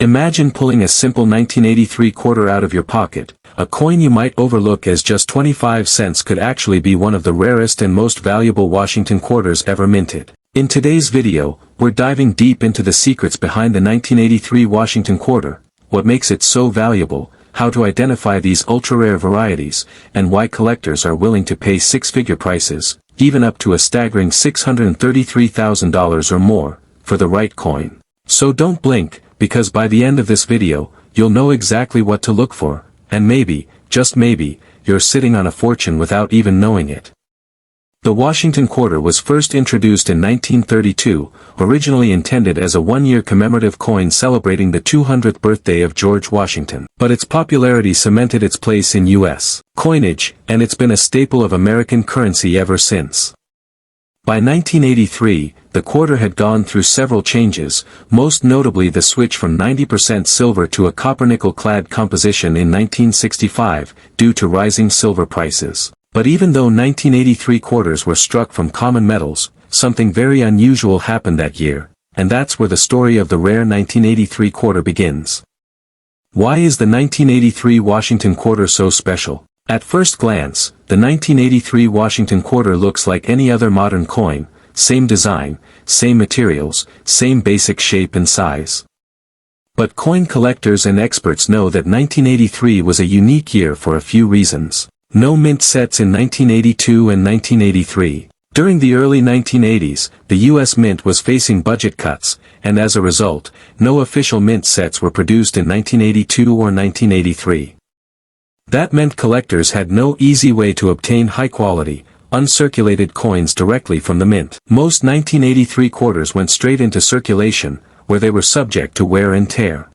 Imagine pulling a simple 1983 quarter out of your pocket. A coin you might overlook as just 25 cents could actually be one of the rarest and most valuable Washington quarters ever minted. In today's video, we're diving deep into the secrets behind the 1983 Washington quarter, what makes it so valuable, how to identify these ultra-rare varieties, and why collectors are willing to pay six-figure prices, even up to a staggering $633,000 or more, for the right coin. So don't blink, because by the end of this video, you'll know exactly what to look for, and maybe, just maybe, you're sitting on a fortune without even knowing it. The Washington quarter was first introduced in 1932, originally intended as a one-year commemorative coin celebrating the 200th birthday of George Washington. But its popularity cemented its place in U.S. coinage, and it's been a staple of American currency ever since. By 1983, the quarter had gone through several changes, most notably the switch from 90% silver to a copper-nickel-clad composition in 1965, due to rising silver prices. But even though 1983 quarters were struck from common metals, something very unusual happened that year, and that's where the story of the rare 1983 quarter begins. Why is the 1983 Washington quarter so special? At first glance, the 1983 Washington quarter looks like any other modern coin, same design, same materials, same basic shape and size. But coin collectors and experts know that 1983 was a unique year for a few reasons. No mint sets in 1982 and 1983. During the early 1980s, the U.S. Mint was facing budget cuts, and as a result, no official mint sets were produced in 1982 or 1983. That meant collectors had no easy way to obtain high-quality, uncirculated coins directly from the mint. Most 1983 quarters went straight into circulation, where they were subject to wear and tear.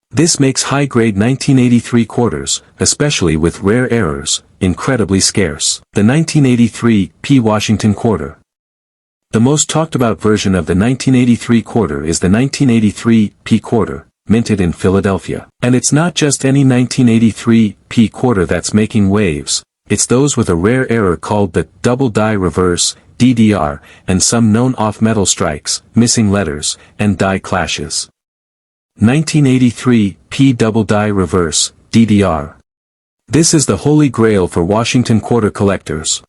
This makes high-grade 1983 quarters, especially with rare errors, incredibly scarce. The 1983 P. Washington quarter. The most talked-about version of the 1983 quarter is the 1983 P. quarter, minted in Philadelphia. And it's not just any 1983 P. quarter that's making waves, it's those with a rare error called the double die reverse, DDR, and some known off-metal strikes, missing letters, and die clashes. 1983 P double die reverse, DDR. This is the holy grail for Washington quarter collectors.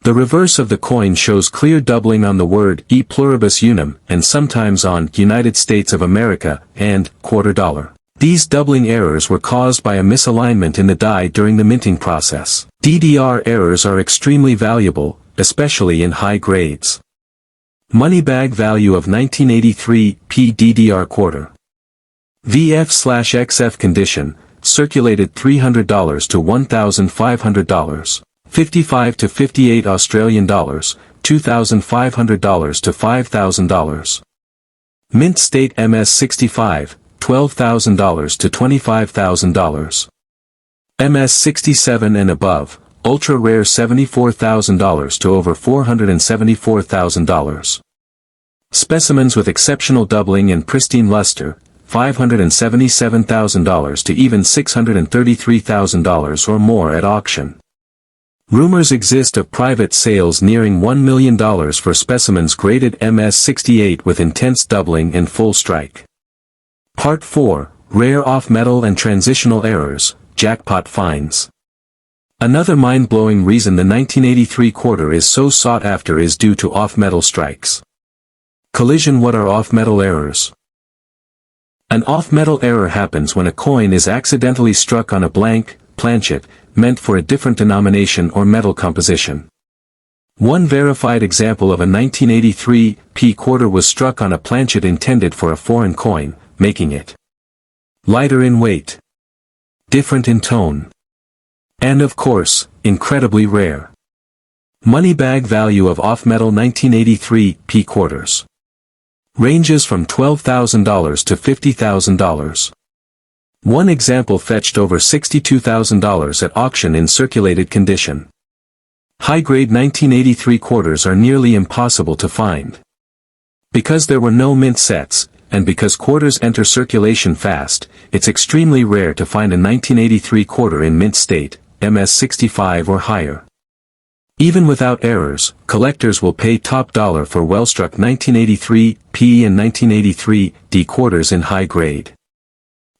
The reverse of the coin shows clear doubling on the word E pluribus unum and sometimes on United States of America and quarter dollar. These doubling errors were caused by a misalignment in the die during the minting process. DDR errors are extremely valuable, especially in high grades. Money bag value of 1983 P DDR quarter. VF/XF condition, circulated $300 to $1,500. 55 to 58 Australian dollars, $2,500 to $5,000. Mint state MS65, $12,000 to $25,000. MS67 and above, ultra rare $74,000 to over $474,000. Specimens with exceptional doubling and pristine luster, $577,000 to even $633,000 or more at auction. Rumors exist of private sales nearing $1 million for specimens graded MS68 with intense doubling and full strike. Part 4, Rare Off-Metal and Transitional Errors, Jackpot Finds. Another mind-blowing reason the 1983 quarter is so sought after is due to off-metal strikes. Collision. What are off-metal errors? An off-metal error happens when a coin is accidentally struck on a blank planchet, meant for a different denomination or metal composition. One verified example of a 1983 P quarter was struck on a planchet intended for a foreign coin, making it lighter in weight, different in tone, and of course, incredibly rare. Money bag value of off-metal 1983 P quarters ranges from $12,000 to $50,000. One example fetched over $62,000 at auction in circulated condition. High-grade 1983 quarters are nearly impossible to find. Because there were no mint sets, and because quarters enter circulation fast, it's extremely rare to find a 1983 quarter in mint state, MS65 or higher. Even without errors, collectors will pay top dollar for well-struck 1983 P and 1983 D quarters in high grade.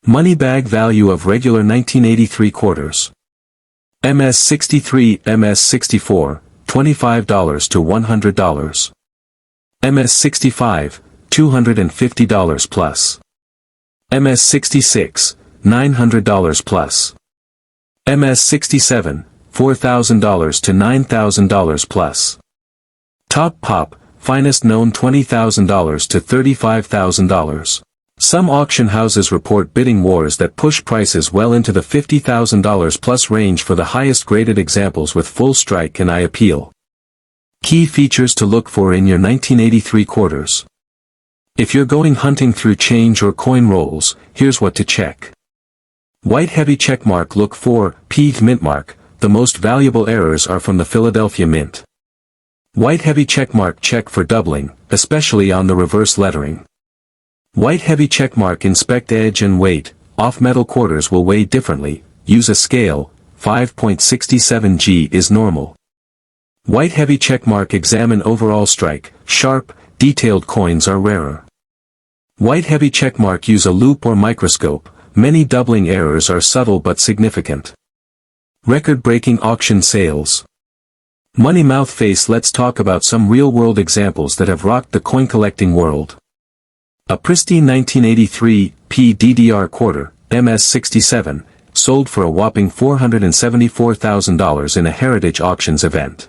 Money bag value of regular 1983 quarters. MS-63, MS-64, $25 to $100. MS-65, $250 plus. MS-66, $900 plus. MS-67, $4,000 to $9,000 plus. Top Pop, finest known $20,000 to $35,000. Some auction houses report bidding wars that push prices well into the $50,000 plus range for the highest graded examples with full strike and eye appeal. Key features to look for in your 1983 quarters. If you're going hunting through change or coin rolls, here's what to check. White heavy checkmark. Look for P mint mark. The most valuable errors are from the Philadelphia Mint. White heavy checkmark. Check for doubling, especially on the reverse lettering. White heavy checkmark. Inspect edge and weight. Off-metal quarters will weigh differently. Use a scale. 5.67 G is normal. White heavy checkmark. Examine overall strike. Sharp, detailed coins are rarer. White heavy checkmark. Use a loupe or microscope. Many doubling errors are subtle but significant. Record-breaking auction sales. Money mouth face. Let's talk about some real-world examples that have rocked the coin-collecting world. A pristine 1983 P DDR quarter, MS-67, sold for a whopping $474,000 in a Heritage Auctions event.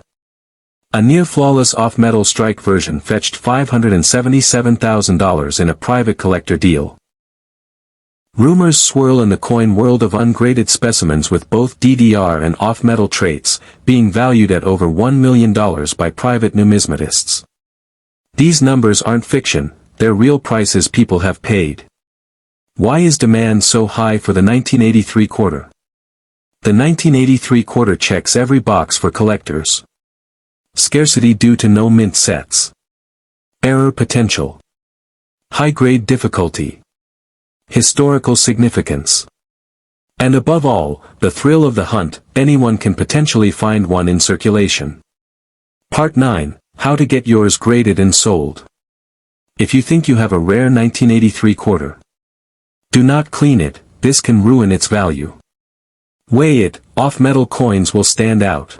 A near-flawless off-metal strike version fetched $577,000 in a private collector deal. Rumors swirl in the coin world of ungraded specimens with both DDR and off-metal traits, being valued at over $1 million by private numismatists. These numbers aren't fiction. They're real prices people have paid. Why is demand so high for the 1983 quarter? The 1983 quarter checks every box for collectors. Scarcity due to no mint sets. Error potential. High grade difficulty. Historical significance. And above all, the thrill of the hunt. Anyone can potentially find one in circulation. Part 9, How to get yours graded and sold. If you think you have a rare 1983 quarter, do not clean it. This can ruin its value. Weigh it. Off-metal coins will stand out.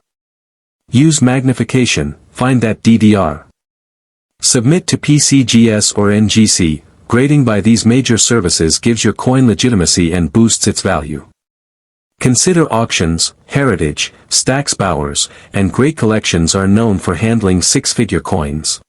Use magnification. Find that DDR. Submit to PCGS or NGC. Grading by these major services gives your coin legitimacy and boosts its value. Consider auctions. Heritage, Stack's Bowers, and Great Collections are known for handling six-figure coins.